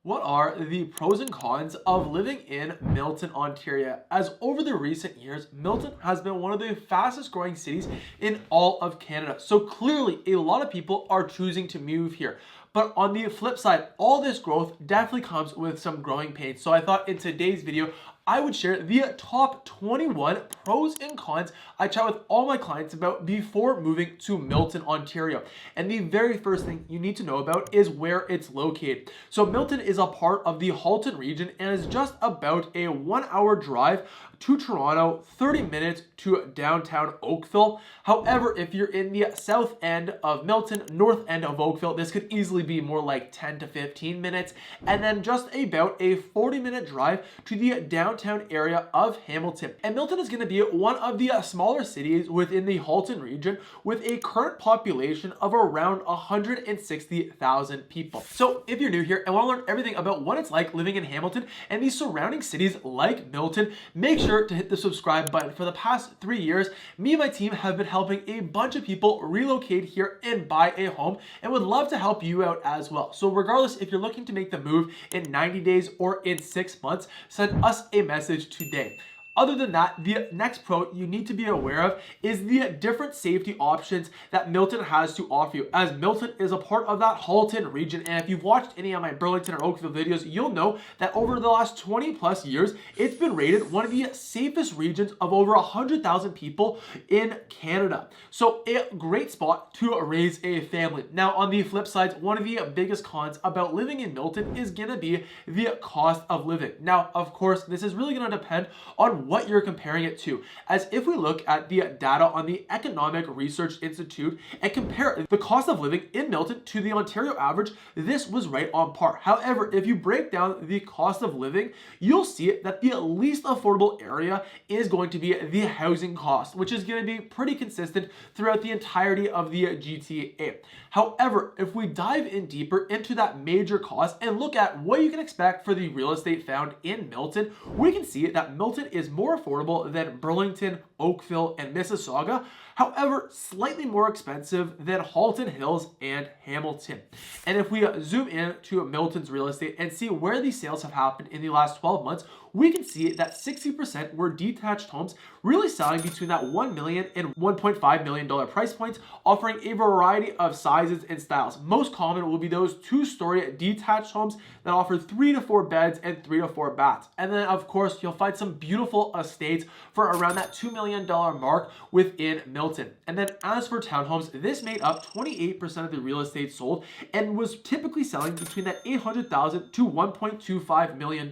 What are the pros and cons of living in Milton, Ontario? As over the recent years, Milton has been one of the fastest growing cities in all of Canada. So clearly, a lot of people are choosing to move here. But on the flip side, all this growth definitely comes with some growing pains. So I thought in today's video, I would share the top 21 pros and cons I chat with all my clients about before moving to Milton, Ontario. And the very first thing you need to know about is where it's located. So Milton is a part of the Halton region and is just about a 1-hour drive to Toronto, 30 minutes to downtown Oakville. However, if you're in the south end of Milton, north end of Oakville, this could easily be more like 10 to 15 minutes. And then just about a 40-minute drive to the downtown area of Hamilton. And Milton is going to be one of the smaller cities within the Halton region with a current population of around 160,000 people. So if you're new here and want to learn everything about what it's like living in Hamilton and the surrounding cities like Milton, make sure to hit the subscribe button. For the past 3 years, me and my team have been helping a bunch of people relocate here and buy a home and would love to help you out as well. So regardless if you're looking to make the move in 90 days or in 6 months, send us a message today. Other than that, the next pro you need to be aware of is the different safety options that Milton has to offer you, as Milton is a part of that Halton region. And if you've watched any of my Burlington or Oakville videos, you'll know that over the last 20 plus years, it's been rated one of the safest regions of over 100,000 people in Canada. So a great spot to raise a family. Now, on the flip side, one of the biggest cons about living in Milton is going to be the cost of living. Now, of course, this is really going to depend on what you're comparing it to. As if we look at the data on the Economic Research Institute and compare the cost of living in Milton to the Ontario average, this was right on par. However, if you break down the cost of living, you'll see that the least affordable area is going to be the housing cost, which is going to be pretty consistent throughout the entirety of the GTA. However, if we dive in deeper into that major cost and look at what you can expect for the real estate found in Milton, we can see that Milton is more affordable than Burlington, Oakville, and Mississauga. However, slightly more expensive than Halton Hills and Hamilton. And if we zoom in to Milton's real estate and see where these sales have happened in the last 12 months, we can see that 60% were detached homes, really selling between that $1 million and $1.5 million price points, offering a variety of sizes and styles. Most common will be those 2-story detached homes that offer 3 to 4 beds and 3 to 4 baths. And then, of course, you'll find some beautiful estates for around that $2 million mark within Milton. And then as for townhomes, this made up 28% of the real estate sold and was typically selling between that $800,000 to $1.25 million,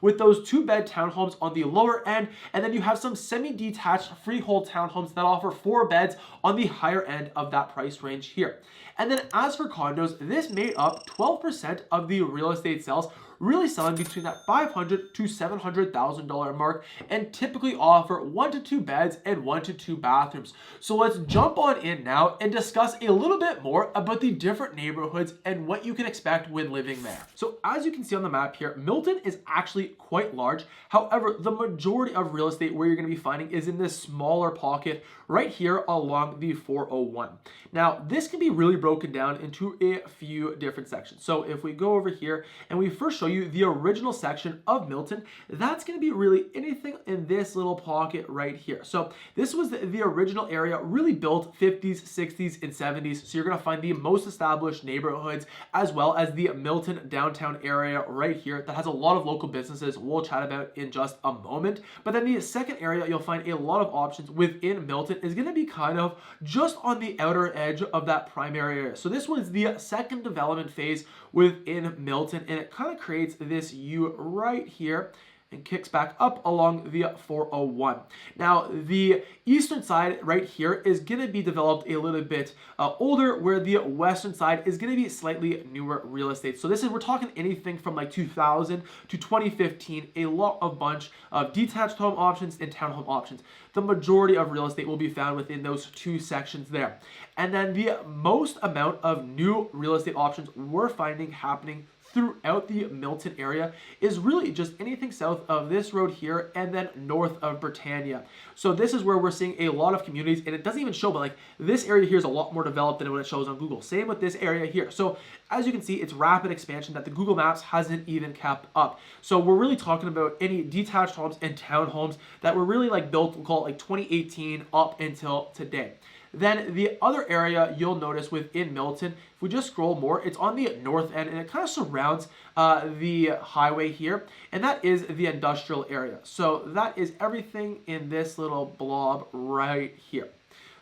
with those 2-bed townhomes on the lower end, and then you have some semi-detached freehold townhomes that offer 4 beds on the higher end of that price range here. And then as for condos, this made up 12% of the real estate sales, really selling between that $500,000 to $700,000 mark, and typically offer 1 to 2 beds and 1 to 2 bathrooms. So let's jump on in now and discuss a little bit more about the different neighborhoods and what you can expect when living there. So as you can see on the map here, Milton is actually quite large. However, the majority of real estate where you're going to be finding is in this smaller pocket right here along the 401. Now, this can be really broken down into a few different sections. So if we go over here and we first show you the original section of Milton, that's going to be really anything in this little pocket right here. So this was the original area, really built 50s, 60s, and 70s. So you're going to find the most established neighborhoods as well as the Milton downtown area right here that has a lot of local businesses we'll chat about in just a moment. But then the second area you'll find a lot of options within Milton is going to be kind of just on the outer edge of that primary area. So this was the second development phase within Milton, and it kind of creates this U right here and kicks back up along the 401. Now, the eastern side right here is going to be developed a little bit older, where the western side is going to be slightly newer real estate. So we're talking anything from like 2000 to 2015, a bunch of detached home options and townhome options. The majority of real estate will be found within those 2 sections there. And then the most amount of new real estate options we're finding happening throughout the Milton area is really just anything south of this road here and then north of Britannia. So this is where we're seeing a lot of communities, and it doesn't even show, but like this area here is a lot more developed than what it shows on Google. Same with this area here. So as you can see, it's rapid expansion that the Google Maps hasn't even kept up. So we're really talking about any detached homes and townhomes that were really like built, we'll call it like 2018 up until today. Then the other area you'll notice within Milton, if we just scroll more, it's on the north end and it kind of surrounds the highway here, and that is the industrial area. So that is everything in this little blob right here.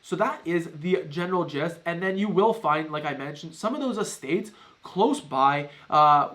So that is the general gist, and then you will find, like I mentioned, some of those estates close by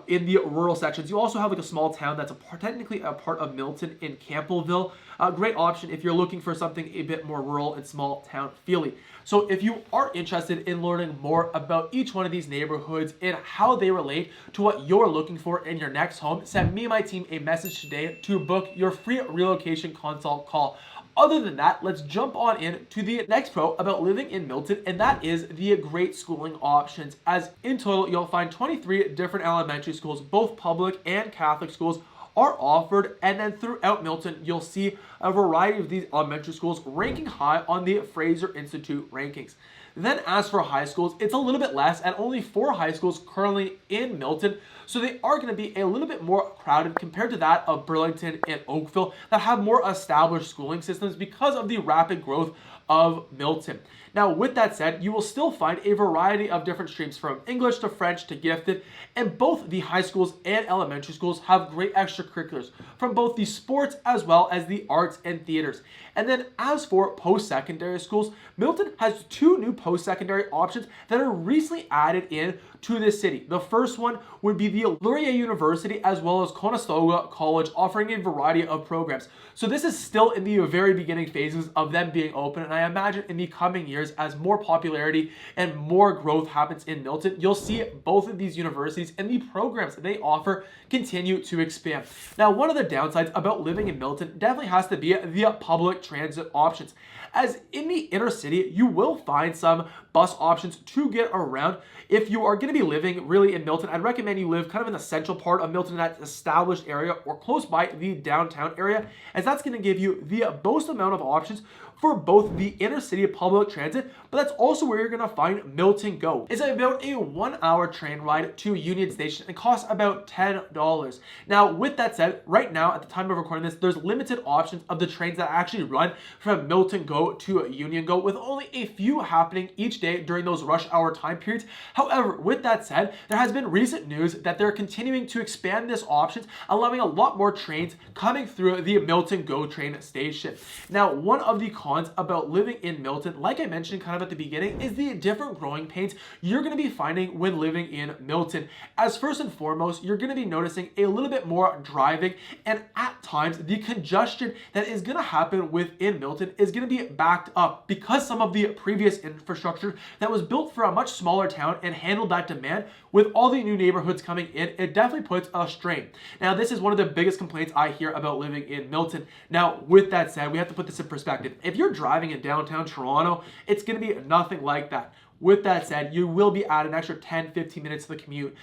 in the rural sections. You also have like a small town that's technically a part of Milton in Campbellville. A great option if you're looking for something a bit more rural and small town feely. So if you are interested in learning more about each one of these neighborhoods and how they relate to what you're looking for in your next home, send me and my team a message today to book your free relocation consult call. Other than that, let's jump on in to the next pro about living in Milton, and that is the great schooling options. As in total, you'll find 23 different elementary schools, both public and Catholic schools, are offered, and then throughout Milton you'll see a variety of these elementary schools ranking high on the Fraser Institute rankings. Then as for high schools, it's a little bit less, and only 4 high schools currently in Milton, so they are going to be a little bit more crowded compared to that of Burlington and Oakville that have more established schooling systems because of the rapid growth of Milton. Now, with that said, you will still find a variety of different streams from English to French to gifted, and both the high schools and elementary schools have great extracurriculars from both the sports as well as the arts and theaters. And then as for post-secondary schools, Milton has 2 new post-secondary options that are recently added in to this city. The first one would be the Laurier University as well as Conestoga College, offering a variety of programs. So this is still in the very beginning phases of them being open, and I imagine in the coming years, as more popularity and more growth happens in Milton, you'll see both of these universities and the programs they offer continue to expand. Now, one of the downsides about living in Milton definitely has to be the public transit options. As in the inner city, you will find some bus options to get around. If you are going to be living really in Milton, I'd recommend you live kind of in the central part of Milton, that established area, or close by the downtown area, as that's going to give you the most amount of options for both the inner city public transit, but that's also where you're going to find Milton Go. It's about a 1-hour train ride to Union Station and costs about $10. Now, with that said, right now at the time of recording this, there's limited options of the trains that actually run from Milton Go to Union Go, with only a few happening each day during those rush hour time periods. However, with that said, there has been recent news that they're continuing to expand this options, allowing a lot more trains coming through the Milton Go train station. Now, one of the cons about living in Milton, like I mentioned kind of at the beginning, is the different growing pains you're going to be finding when living in Milton. As first and foremost, you're going to be noticing a little bit more driving, and at times the congestion that is going to happen within Milton is going to be backed up because some of the previous infrastructure that was built for a much smaller town and handled that demand. With all the new neighborhoods coming in, it definitely puts a strain. Now, this is one of the biggest complaints I hear about living in Milton. Now, with that said, we have to put this in perspective. If you're driving in downtown Toronto, it's going to be nothing like that. With that said, you will be at an extra 10-15 minutes to the commute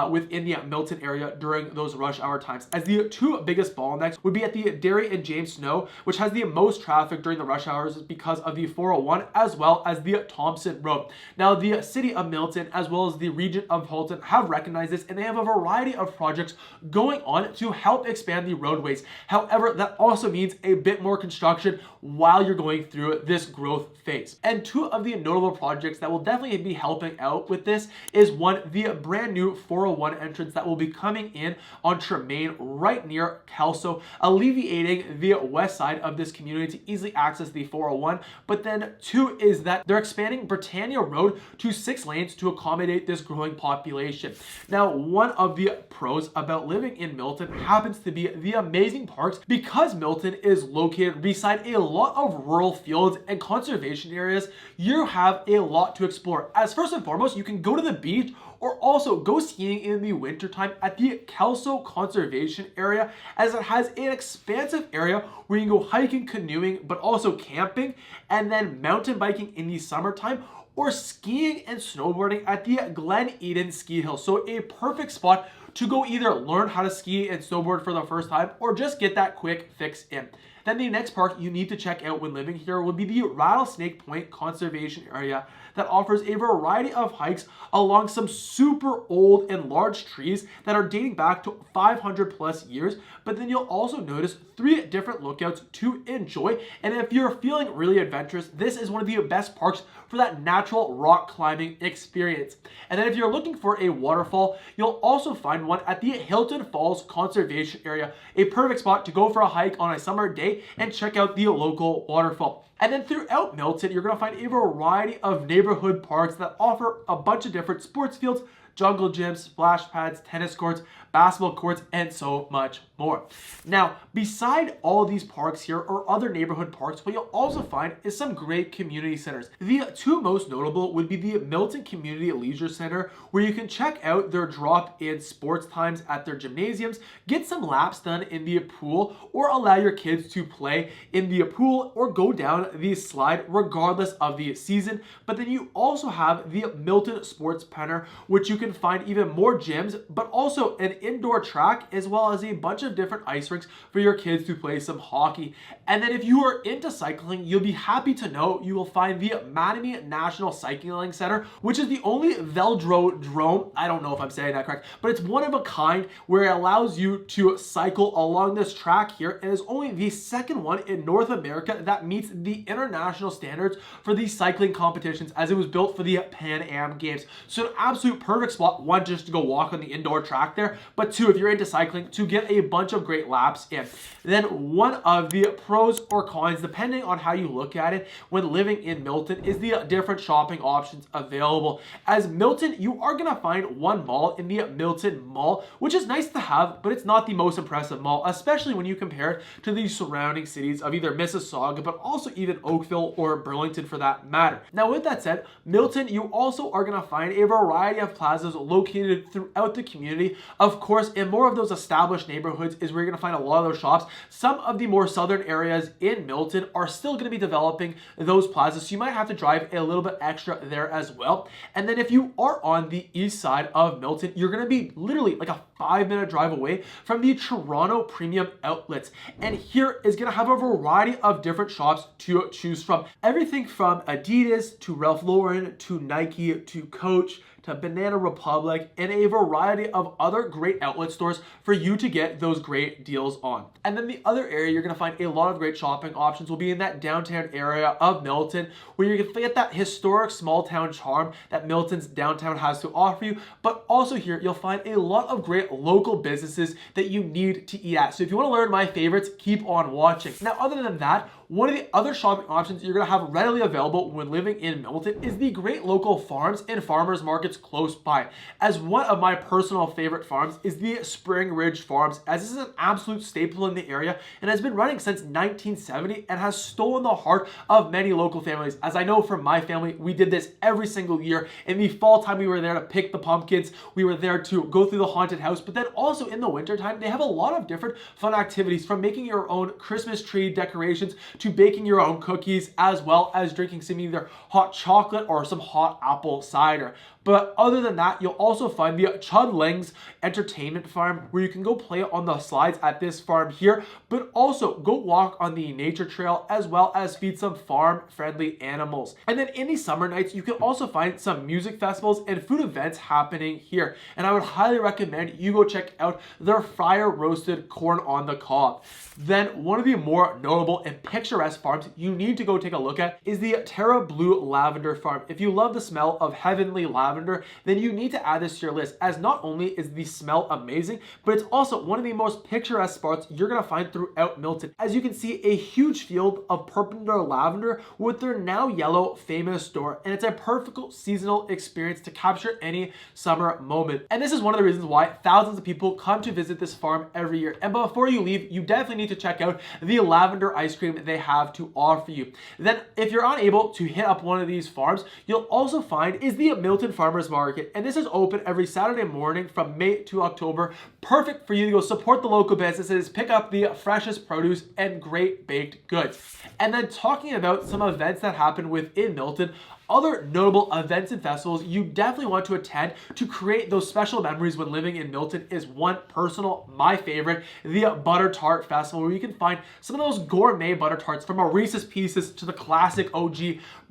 within the Milton area during those rush hour times. As the 2 biggest bottlenecks would be at the Derry and James Snow, which has the most traffic during the rush hours because of the 401, as well as the Thompson Road. Now, the city of Milton, as well as the region of Milton, have recognized this, and they have a variety of projects going on to help expand the roadways. However, that also means a bit more construction while you're going through this growth phase. And 2 of the notable projects that will definitely be helping out with this is one, the brand new 401 entrance that will be coming in on Tremaine right near Kelso, alleviating the west side of this community to easily access the 401. But then 2 is that they're expanding Britannia Road to 6 lanes to accommodate this growing population. Now, one of the pros about living in Milton happens to be the amazing parks, because Milton is located beside a lot of rural fields and conservation areas. You have a lot to explore. As first and foremost, you can go to the beach or also go skiing in the wintertime at the Kelso Conservation Area, as it has an expansive area where you can go hiking, canoeing, but also camping, and then mountain biking in the summertime, or skiing and snowboarding at the Glen Eden Ski Hill. So a perfect spot to go either learn how to ski and snowboard for the first time or just get that quick fix in. Then the next park you need to check out when living here would be the Rattlesnake Point Conservation Area that offers a variety of hikes along some super old and large trees that are dating back to 500 plus years. But then you'll also notice 3 different lookouts to enjoy. And if you're feeling really adventurous, this is one of the best parks for that natural rock climbing experience. And then if you're looking for a waterfall, you'll also find one at the Hilton Falls Conservation Area, a perfect spot to go for a hike on a summer day and check out the local waterfall. And then throughout Milton, you're going to find a variety of neighborhood parks that offer a bunch of different sports fields, jungle gyms, splash pads, tennis courts, basketball courts, and so much more. Now, beside all of these parks here or other neighborhood parks, what you'll also find is some great community centers. The 2 most notable would be the Milton Community Leisure Center, where you can check out their drop-in sports times at their gymnasiums, get some laps done in the pool, or allow your kids to play in the pool or go down the slide regardless of the season. But then you also have the Milton Sports Center, which you can find even more gyms, but also an indoor track as well as a bunch of different ice rinks for your kids to play some hockey. And then if you are into cycling, you'll be happy to know you will find the Mattamy National Cycling Center, which is the only velodrome, I don't know if I'm saying that correct, but it's one of a kind where it allows you to cycle along this track here, and is only the 2nd one in North America that meets the international standards for these cycling competitions, as it was built for the Pan Am Games. So an absolute perfect spot, 1, just to go walk on the indoor track there, but 2, if you're into cycling, to get a bunch of great laps in. Then one of the pros or cons, depending on how you look at it, when living in Milton is the different shopping options available. As Milton, you are going to find one mall in the Milton Mall, which is nice to have, but it's not the most impressive mall, especially when you compare it to the surrounding cities of either Mississauga, but also even Oakville or Burlington for that matter. Now, with that said, Milton, you also are going to find a variety of plazas located throughout the community. Of course, in more of those established neighborhoods is where you're going to find a lot of those shops. Some of the more southern areas in Milton are still going to be developing those plazas, so you might have to drive a little bit extra there as well. And then if you are on the east side of Milton, you're going to be literally like a 5-minute drive away from the Toronto Premium Outlets. And here is going to have a variety of different shops to choose from. Everything from Adidas to Ralph Lauren to Nike to Coach to Banana Republic, and a variety of other great outlet stores for you to get those great deals on. And then the other area you're going to find a lot of great shopping options will be in that downtown area of Milton, where you can get that historic small town charm that Milton's downtown has to offer you. But also here, you'll find a lot of great local businesses that you need to eat at. So if you want to learn my favorites, keep on watching. Now, other than that, one of the other shopping options you're going to have readily available when living in Milton is the great local farms and farmers markets close by. As one of my personal favorite farms is the Spring Ridge Farms, as this is an absolute staple in the area and has been running since 1970 and has stolen the heart of many local families. As I know from my family, we did this every single year. In the fall time, we were there to pick the pumpkins. We were there to go through the haunted house, but then also in the winter time, they have a lot of different fun activities, from making your own Christmas tree decorations to baking your own cookies, as well as drinking some either hot chocolate or some hot apple cider. But other than that, you'll also find the Chudlings Entertainment Farm, where you can go play on the slides at this farm here, but also go walk on the nature trail, as well as feed some farm-friendly animals. And then in the summer nights, you can also find some music festivals and food events happening here. And I would highly recommend you go check out their fryer roasted corn on the cob. Then one of the more notable and picturesque farms you need to go take a look at is the Terra Blue Lavender Farm. If you love the smell of heavenly lavender, then you need to add this to your list, as not only is the smell amazing, but it's also one of the most picturesque spots you're going to find throughout Milton. As you can see, a huge field of purple lavender with their now yellow famous door, and it's a perfect seasonal experience to capture any summer moment. And this is one of the reasons why thousands of people come to visit this farm every year. And before you leave, you definitely need to check out the lavender ice cream they have to offer you. Then if you're unable to hit up one of these farms, you'll also find is the Milton Farmers Market, and this is open every Saturday morning from May to October. Perfect for you to go support the local businesses, pick up the freshest produce and great baked goods. And then talking about some events that happen within Milton, other notable events and festivals you definitely want to attend to create those special memories when living in Milton is one personal, my favorite, the Butter Tart Festival, where you can find some of those gourmet butter tarts from a Reese's Pieces to the classic OG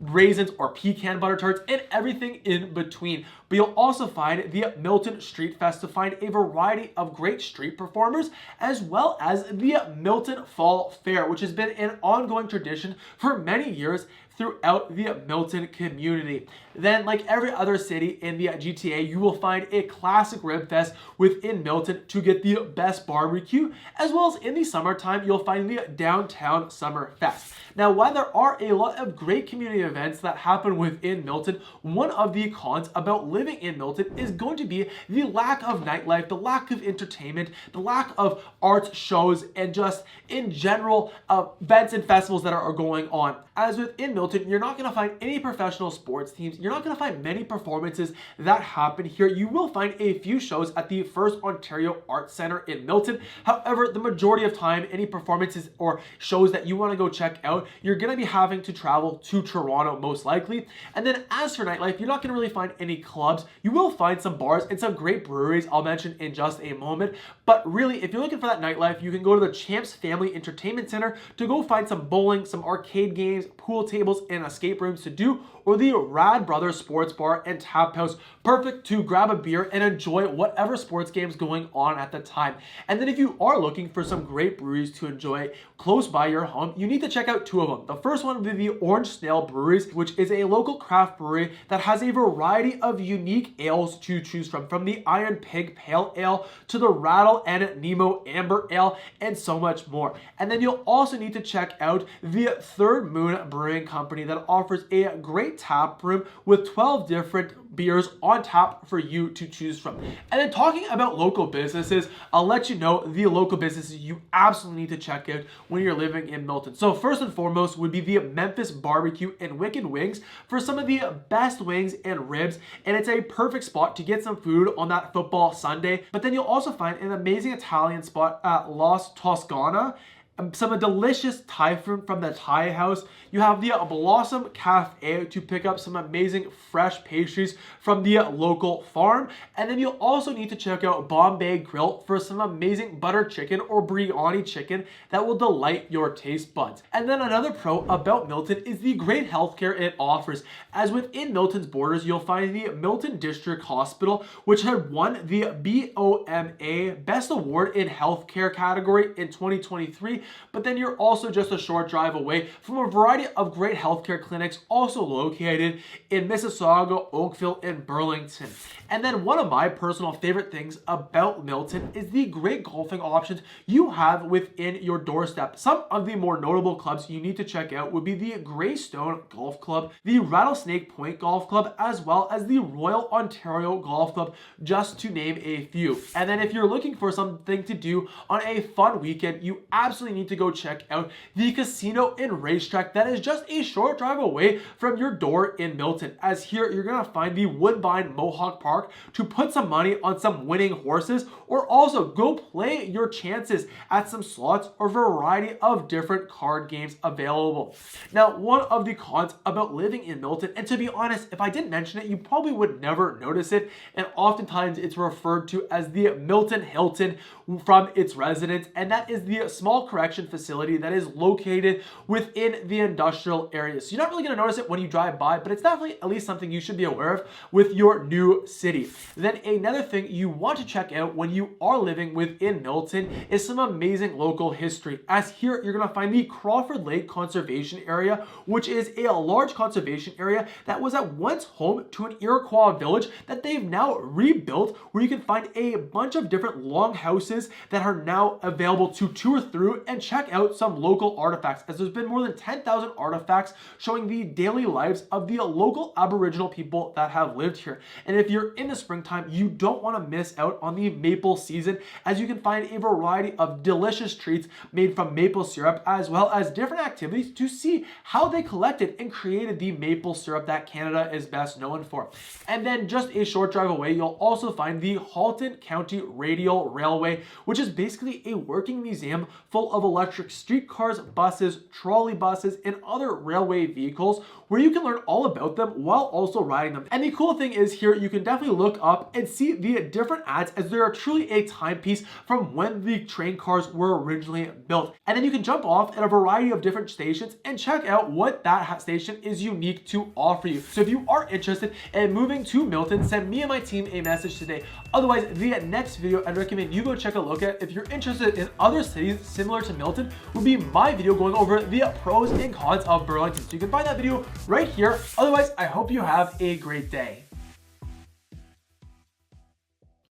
raisins or pecan butter tarts and everything in between. But you'll also find the Milton Street Fest to find a variety of great street performers, as well as the Milton Fall Fair, which has been an ongoing tradition for many years throughout the Milton community. Then, like every other city in the GTA, you will find a classic rib fest within Milton to get the best barbecue, as well as in the summertime, you'll find the Downtown Summer Fest. Now, while there are a lot of great community events that happen within Milton, one of the cons about living in Milton is going to be the lack of nightlife, the lack of entertainment, the lack of arts shows, and just in general events and festivals that are going on. As within Milton, you're not going to find any professional sports teams. You're not going to find many performances that happen here. You will find a few shows at the First Ontario Arts Centre in Milton. However, the majority of time, any performances or shows that you want to go check out, you're going to be having to travel to Toronto most likely. And then as for nightlife, you're not going to really find any clubs. You will find some bars and some great breweries I'll mention in just a moment. But really, if you're looking for that nightlife, you can go to the Champs Family Entertainment Center to go find some bowling, some arcade games, pool tables, and escape rooms to do, or the Rad Brothers Sports Bar and Tap House, perfect to grab a beer and enjoy whatever sports games going on at the time. And then if you are looking for some great breweries to enjoy close by your home, you need to check out two of them. The first one would be the Orange Snail Breweries, which is a local craft brewery that has a variety of unique ales to choose from the Iron Pig Pale Ale to the Rattle and Nemo Amber Ale, and so much more. And then you'll also need to check out the Third Moon Brewing Company that offers a great tap room with 12 different beers on tap for you to choose from. And then talking about local businesses, I'll let you know the local businesses you absolutely need to check out when you're living in Milton. So first and foremost would be the Memphis Barbecue and Wicked Wings for some of the best wings and ribs, and it's a perfect spot to get some food on that football Sunday. But then you'll also find an amazing Italian spot at Los Toscana, some delicious Thai food from the Thai house. You have the Blossom Cafe to pick up some amazing fresh pastries from the local farm. And then you'll also need to check out Bombay Grill for some amazing butter chicken or biryani chicken that will delight your taste buds. And then another pro about Milton is the great healthcare it offers. As within Milton's borders, you'll find the Milton District Hospital, which had won the BOMA Best Award in Healthcare category in 2023. But then you're also just a short drive away from a variety of great healthcare clinics also located in Mississauga, Oakville, and Burlington. And then one of my personal favorite things about Milton is the great golfing options you have within your doorstep. Some of the more notable clubs you need to check out would be the Greystone Golf Club, the Rattlesnake Point Golf Club, as well as the Royal Ontario Golf Club, just to name a few. And then if you're looking for something to do on a fun weekend, you absolutely need to go check out the Casino and Racetrack that is just a short drive away from your door in Milton. As here, you're going to find the Woodbine Mohawk Park to put some money on some winning horses, or also go play your chances at some slots or variety of different card games available. Now, one of the cons about living in Milton, and to be honest, if I didn't mention it, you probably would never notice it, and oftentimes it's referred to as the Milton Hilton from its residents, and that is the small correction facility that is located within the industrial area. So you're not really going to notice it when you drive by, but it's definitely at least something you should be aware of with your new city. Then another thing you want to check out when you are living within Milton is some amazing local history. As here, you're going to find the Crawford Lake Conservation Area, which is a large conservation area that was at once home to an Iroquois village that they've now rebuilt, where you can find a bunch of different longhouses that are now available to tour through and check out some local artifacts, as there's been more than 10,000 artifacts showing the daily lives of the local Aboriginal people that have lived here. And if you're in the springtime, you don't want to miss out on the maple season, as you can find a variety of delicious treats made from maple syrup, as well as different activities to see how they collected and created the maple syrup that Canada is best known for. And then just a short drive away, you'll also find the Halton County Radial Railway, which is basically a working museum full of electric streetcars, buses, trolley buses, and other railway vehicles where you can learn all about them while also riding them. And the cool thing is here, you can definitely look up and see the different ads as they are truly a timepiece from when the train cars were originally built. And then you can jump off at a variety of different stations and check out what that station is unique to offer you. So if you are interested in moving to Milton, send me and my team a message today. Otherwise, the next video I'd recommend you go check a look at if you're interested in other cities similar to Milton would be my video going over the pros and cons of Burlington. So you can find that video right here. Otherwise, I hope you have a great day.